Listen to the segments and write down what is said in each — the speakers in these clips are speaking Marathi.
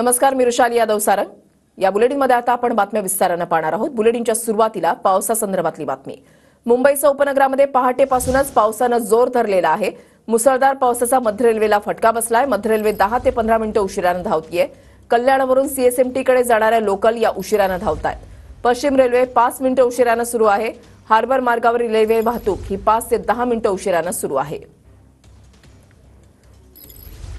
नमस्कार, मी रुशाली यादव सारंग। या बुलेटिनमध्ये आता आपण बातम्या विस्ताराने पाहणार आहोत। बुलेटिनच्या सुरुवातीला पावसासंदर्भातली बातमी। मुंबईच्या उपनगरामध्ये पहाटेपासूनच पावसाने जोर धरलेला आहे। मुसळधार पावसाचा मध्य रेल्वेला फटका बसलाय। मध्य रेल्वे 10 ते 15 मिनिटं उशिराने धावतीये। कल्याणवरून सीएसएमटी कडे जाणाऱ्या लोकल या उशिराने धावतायत। पश्चिम रेल्वे 5 मिनिटं उशिराने सुरू आहे। हार्बर मार्गावरील रेल्वे वाहतूक ही 5 ते 10 मिनिटं उशिराने सुरू आहे।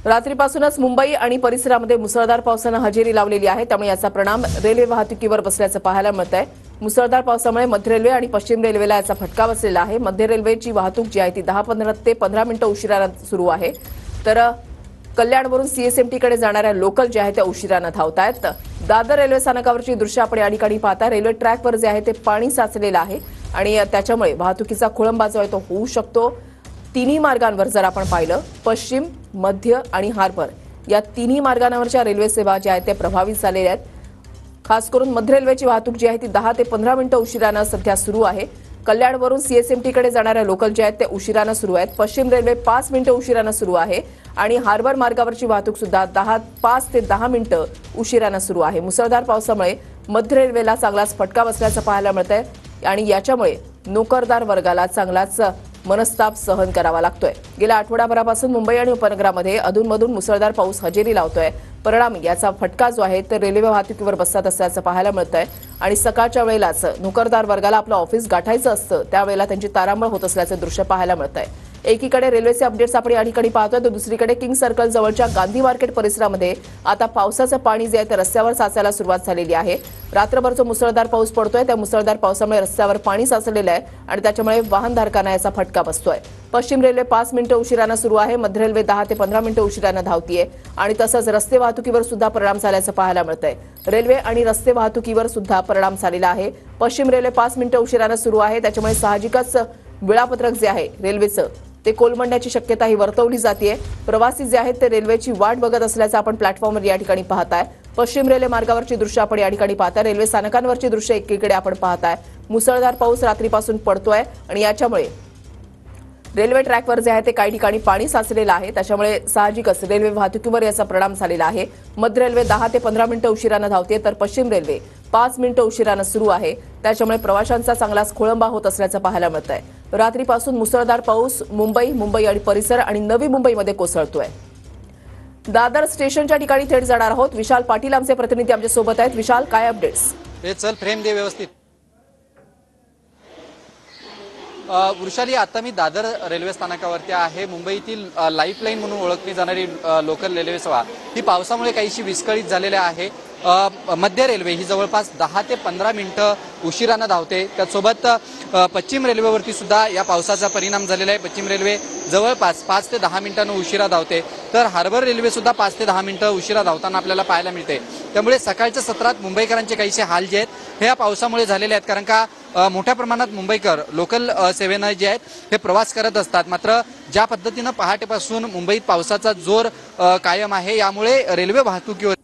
रात्रीपासूनच मुंबई आणि परिसरामध्ये मुसळधार पावसाने हजेरी लावलेली आहे, त्यामुळे याचा परिणाम रेल्वे वाहतुकीवर बसल्याचं पाहायला मिळतंय। मुसळधार पावसामुळे मध्य रेल्वे आणि पश्चिम रेल्वेला याचा फटका बसलेला आहे। मध्य रेल्वेची वाहतूक जी आहे ती 10 ते 15 मिनिटं उशिराने सुरू आहे, तर कल्याणवरून सीएसएमटी कडे जाणाऱ्या लोकल ज्या आहेत त्या उशिराने धावतायत। दादर रेल्वे स्थानकावरची दृश्य आपण या ठिकाणी पाहता। रेल्वे ट्रॅकवर जे आहे ते पाणी साचलेलं आहे आणि त्याच्यामुळे वाहतुकीचा खोळंबा जो आहे तो होऊ शकतो। तिन्ही मार्गांवर जर आपण पाहिलं, पश्चिम, मध्य आणि हार्बर या तिन्ही मार्गांवरच्या रेल्वे सेवा ज्या आहेत त्या प्रभावित झालेल्या आहेत। खास करून मध्य रेल्वेची वाहतूक जी आहे ती 10 ते 15 मिनिटं उशिराने सध्या सुरू आहे। कल्याणवरून सीएसएमटी कडे जाणाऱ्या लोकल ज्या आहेत त्या उशिराने सुरू आहेत। पश्चिम रेल्वे 5 मिनिटं उशिराने सुरू आहे आणि हार्बर मार्गावरची वाहतूक सुद्धा 5 ते 10 मिनिटं उशिराने सुरू आहे। मुसळधार पावसामुळे मध्य रेल्वेला चांगलाच फटका बसल्याचं पाहायला मिळतंय आणि याच्यामुळे नोकरदार वर्गाला चांगलाच मनस्ताप सहन करावा लागतोय। गेल्या आठवड्याभरापासून मुंबई आणि उपनगरामध्ये अधूनमधून मुसळधार पाऊस हजेरी लावतोय। परिणामी याचा फटका जो आहे तो रेल्वे वाहतुकीवर बसत असल्याचं पाहायला मिळतंय आणि सकाळच्या वेळेलाच नोकरदार वर्गाला आपलं ऑफिस गाठायचं असतं, त्यावेळेला त्यांची तारांबळ होत असल्याचं दृश्य पाहायला मिळतंय। एकीकडे रेल्वेचे अपडेट्स आपण या ठिकाणी पाहतोय, तर दुसरीकडे किंग सर्कल जवळच्या गांधी मार्केट परिसरामध्ये आता पावसाचं पाणी जे आहे ते रस्त्यावर साचायला सुरुवात झालेली आहे। रात्रभर जो मुसळधार पाऊस पडतोय त्या मुसळधार पावसामुळे रस्त्यावर पाणी साचलेलं आहे आणि त्याच्यामुळे वाहनधारकांना याचा फटका बसतोय। पश्चिम रेल्वे 5 मिनिटं उशिराने सुरू आहे। मध्य रेल्वे 10 ते 15 मिनिटं उशिराने धावतीये आणि तसंच रस्ते वाहतुकीवर सुद्धा परिणाम झाल्याचं पाहायला मिळतंय। रेल्वे आणि रस्ते वाहतुकीवर सुद्धा परिणाम झालेला आहे। पश्चिम रेल्वे 5 मिनिटं उशिराने सुरू आहे, त्याच्यामुळे साहजिकच वेळापत्रक जे आहे रेल्वेचं ते कोलमडण्याची शक्यता ही वर्तवली जाते। प्रवासी जे आहेत ते रेल्वेची वाट बघत असल्याचं आपण प्लॅटफॉर्मवर या ठिकाणी पाहताय। पश्चिम रेल्वे मार्गावरची दृश्य आपण या ठिकाणी पाहताय। रेल्वे स्थानकांवरची दृश्य एकीकडे आपण पाहताय। मुसळधार पाऊस रात्रीपासून पडतोय आणि याच्यामुळे रेल्वे ट्रॅकवर जे आहे ते काही ठिकाणी पाणी साचलेलं आहे, त्याच्यामुळे साहजिकच रेल्वे वाहतुकीवर याचा परिणाम झालेला आहे। मध्य रेल्वे 10 ते 15 मिनिटं उशिराने धावते, तर पश्चिम रेल्वे 5 मिनिटं उशिराने सुरू आहे, त्याच्यामुळे प्रवाशांचा चांगलाच खोळंबा होत असल्याचं पाहायला मिळतंय। रात्रीपासून मुसळधार पाऊस मुंबई आणि परिसर आणि नवी मुंबईमध्ये कोसळतोय। दादर स्टेशनच्या ठिकाणी थेट जाणार आहोत। विशाल पाटील आमचे प्रतिनिधी आमच्या सोबत आहेत। विशाल, काय अपडेट्स? हे चल फ्रेम दे व्यवस्थित। वृषाली, आता मी दादर रेल्वे स्थानकावरती आहे। मुंबईतील लाईफलाईन म्हणून ओळखली जाणारी लोकल रेल्वे सेवा ही पावसामुळे काहीशी विस्कळीत झालेली आहे। मध्य रेल्वे ही जवळपास 10 ते 15 मिनिटं उशिराने धावते। त्यासोबत पश्चिम रेल्वेवरती सुद्धा या पावसाचा परिणाम झालेला आहे। पश्चिम रेल्वे जवळपास 5 ते 10 मिनिटांनी उशिरा धावते, तर हार्बर रेल्वे सुद्धा 5 ते 10 मिनिटं उशिरा धावताना आपल्याला पाहायला मिळते। त्यामुळे सकाळच्या सत्रात मुंबईकरांचे काहीसे हाल जे आहेत हे या पावसामुळे झालेले आहेत, कारण का मोठ्या प्रमाणात मुंबईकर लोकल सेवेनं जे आहेत हे प्रवास करत असतात। मात्र ज्या पद्धतीनं पहाटेपासून मुंबईत पावसाचा जोर कायम आहे, यामुळे रेल्वे वाहतुकीवर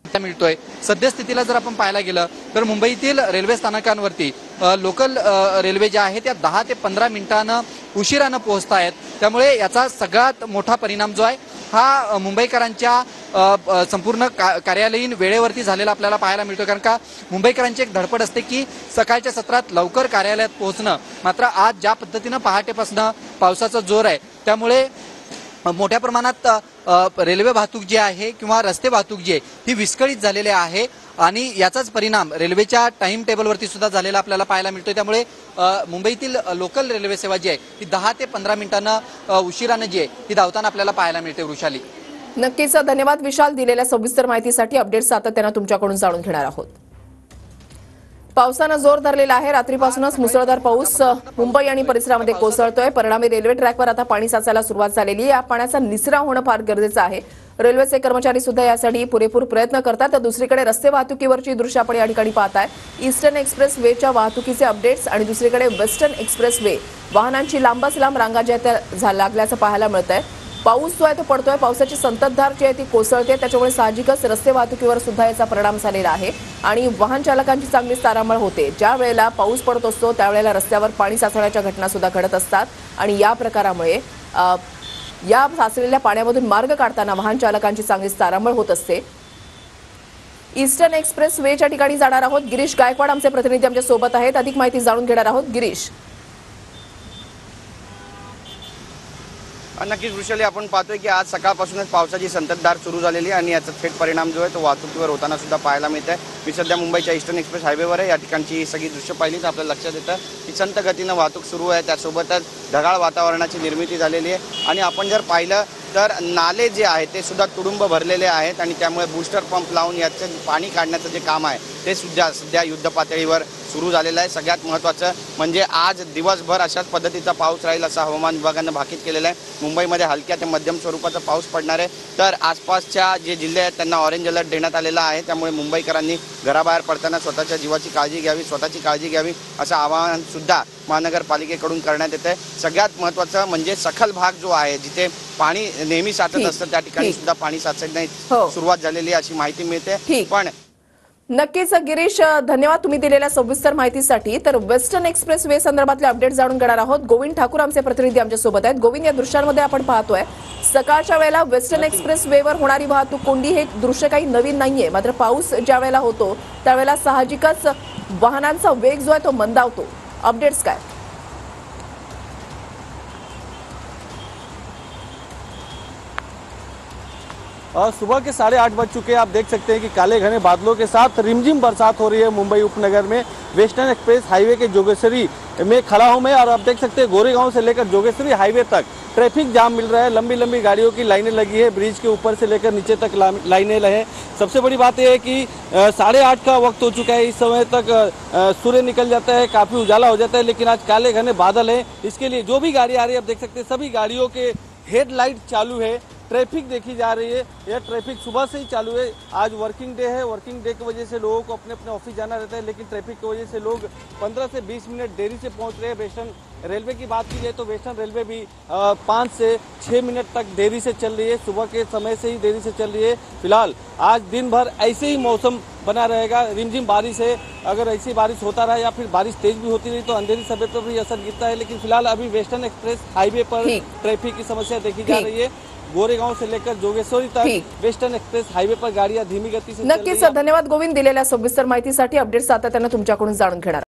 मिळतोय। सद्यस्थितीला जर आपण पाहायला गेलं तर मुंबईतील रेल्वे स्थानकांवरती लोकल रेल्वे ज्या आहेत त्या 10 ते 15 मिनिटांनं उशिरानं पोहोचत आहेत। त्यामुळे याचा सगळ्यात मोठा परिणाम जो आहे हा मुंबईकरांच्या संपूर्ण कार्यालयीन वेळेवरती झालेला आपल्याला पाहायला मिळतो, कारण का मुंबईकरांची एक धडपड असते की सकाळच्या सत्रात लवकर कार्यालयात पोहोचणं। मात्र आज ज्या पद्धतीनं पहाटेपासून पावसाचा जोर आहे त्यामुळे मोठ्या प्रमाणात रेल्वे वाहतूक जी आहे किंवा रस्ते वाहतूक जी आहे ही विस्कळीत झालेली आहे आणि याचाच परिणाम रेल्वेच्या टाइम टेबलवरती सुद्धा झालेला आपल्याला पाहायला मिळतोय। त्यामुळे मुंबईतील लोकल रेल्वे सेवा जी आहे ती 10 ते 15 मिनिटांना उशिराने जी आहे ती धावताना आपल्याला पाहायला मिळते। वृषाली, नक्कीच धन्यवाद विशाल, दिलेल्या सविस्तर माहितीसाठी। अपडेट्स सातत्याने तुमच्याकडून जाणून घेणार आहोत। पावसानं जोर धरलेला आहे। रात्रीपासूनच मुसळधार पाऊस मुंबई आणि परिसरामध्ये कोसळतोय। परिणामी रेल्वे ट्रॅकवर आता पाणी साचायला सुरुवात झालेली आहे। या पाण्याचा निचरा होणं फार गरजेचं आहे। रेल्वेचे कर्मचारी सुद्धा यासाठी पुरेपूर प्रयत्न करतात। तर दुसरीकडे रस्ते वाहतुकीवरची दृश्य आपण या ठिकाणी पाहताय। ईस्टर्न एक्सप्रेस वेच्या वाहतुकीचे अपडेट्स आणि दुसरीकडे वेस्टर्न एक्सप्रेस वे वाहनांची लांबच लांब रांगा ज्या त्या लागल्याचं पाहायला मिळतंय। पाऊस जो आहे तो पडतोय, पावसाची संततधार जी आहे ती कोसळते, त्याच्यामुळे साहजिकच रस्ते वाहतुकीवर सुद्धा याचा परिणाम झालेला आहे आणि वाहन चालकांची चांगलीच तारांबळ होते। ज्या वेळेला पाऊस पडत असतो त्यावेळेला रस्त्यावर पाणी साचण्याच्या घटना सुद्धा घडत असतात आणि या प्रकारामुळे या साचलेल्या पाण्यामधून मार्ग काढताना वाहन चालकांची चांगलीच तारांबळ होत असते। ईस्टर्न एक्सप्रेस वेच्या ठिकाणी जाणार आहोत। गिरीश गायकवाड आमचे प्रतिनिधी आमच्या सोबत आहेत, अधिक माहिती जाणून घेणार आहोत। गिरीश, नक्कीच वृषाली, आपण पाहतोय की आज सकाळपासूनच पावसाची संततधार सुरू झालेली आहे आणि याचा थेट परिणाम जो आहे तो वाहतुकीवर होताना सुद्धा पाहायला मिळत आहे। मी सध्या मुंबईच्या ईस्टर्न एक्सप्रेस हायवेवर आहे। या ठिकाणची सगळी दृश्य पाहिली तर आपल्याला लक्षात येतं की संत गतीनं वाहतूक सुरू आहे, त्यासोबतच ढगाळ वातावरणाची निर्मिती झालेली आहे आणि आपण जर पाहिलं तर नाले जे आहेत ते सुद्धा तुडुंब भरलेले आहेत आणि त्यामुळे बूस्टर पंप लावून याचं पाणी काढण्याचं जे काम आहे ते सुद्धा सध्या युद्ध पातळीवर सुरू झालेलं आहे। सगळ्यात महत्त्वाचं म्हणजे आज दिवसभर अशाच पद्धतीचा पाऊस राहील असं हवामान विभागानं भाकीत केलेलं आहे। मुंबईमध्ये हलक्या ते मध्यम स्वरूपाचा पाऊस पडणार आहे, तर आसपासच्या जे जिल्हे आहेत त्यांना ऑरेंज अलर्ट देण्यात आलेला आहे। त्यामुळे मुंबईकरांनी घराबाहेर पडताना स्वतःच्या जीवाची काळजी घ्यावी, स्वतःची काळजी घ्यावी असं आवाहन सुद्धा महानगरपालिकेकडून करण्यात येते। सगळ्यात महत्त्वाचं म्हणजे सखल भाग जो आहे, जिथे पाणी नेहमी साचत असतं त्या ठिकाणी सुद्धा पाणी साचण्यास सुरुवात झालेली आहे अशी माहिती मिळते। पण नक्कीच गिरीश, धन्यवाद तुम्ही दिलेल्या सविस्तर माहितीसाठी। तर वेस्टर्न एक्सप्रेस वे संदर्भातले अपडेट जाणून घेणार आहोत। गोविंद ठाकूर आमचे प्रतिनिधी आमच्या सोबत आहेत। गोविंद, या दृश्यांमध्ये आपण पाहतोय सकाळच्या वेळेला वेस्टर्न एक्सप्रेस वेवर होणारी वाहतूक कोंडी हे दृश्य काही नवीन नाहीये, मात्र पाऊस ज्या वेळेला होतो त्यावेळेला साहजिकच वाहनांचा वेग जो आहे तो मंदावतो। अपडेट्स काय? सुबह के 8:30 बज चुके हैं। आप देख सकते हैं कि काले घने बादलों के साथ रिमझिम बरसात हो रही है मुंबई उपनगर में। वेस्टर्न एक्सप्रेस हाईवे के जोगेश्वरी में खड़ा हूं मैं और आप देख सकते हैं गोरेगांव से लेकर जोगेश्वरी हाईवे तक ट्रैफिक जाम मिल रहा है। लंबी लंबी गाड़ियों की लाइनें लगी है, ब्रिज के ऊपर से लेकर नीचे तक लाइनें लगे। सबसे बड़ी बात यह है कि 8:30 का वक्त हो चुका है। इस समय तक सूर्य निकल जाता है, काफ़ी उजाला हो जाता है, लेकिन आज काले घने बादल हैं। इसके लिए जो भी गाड़ी आ रही है आप देख सकते हैं सभी गाड़ियों के हेडलाइट चालू है। ट्रैफिक देखी जा रही है, यह ट्रैफिक सुबह से ही चालू है। आज वर्किंग डे है, वर्किंग डे की वजह से लोगों को अपने अपने ऑफिस जाना रहता है, लेकिन ट्रैफिक की वजह से लोग 15 से 20 मिनट देरी से पहुंच रहे हैं। वेस्टर्न रेलवे की बात की जाए तो वेस्टर्न रेलवे भी 5 से 6 मिनट तक देरी से चल रही है, सुबह के समय से ही देरी से चल रही है। फिलहाल आज दिन भर ऐसे ही मौसम बना रहेगा, रिमझिम बारिश है। अगर ऐसी बारिश होता रहा या फिर बारिश तेज भी होती रही तो अंधेरी समय पर भी असर गिरता है, लेकिन फिलहाल अभी वेस्टर्न एक्सप्रेस हाईवे पर ट्रैफिक की समस्या देखी जा रही है। गोरेगांव से लेकर जोगेश्वरी तक वेस्टर्न एक्सप्रेस हाईवे पर गाड़ियां धीमी गति से नक्कीच धन्यवाद गोविंद दिलेल्या सविस्तर माहितीसाठी। अपडेट सातत्याने तुमच्याकडून जाणून घेणार।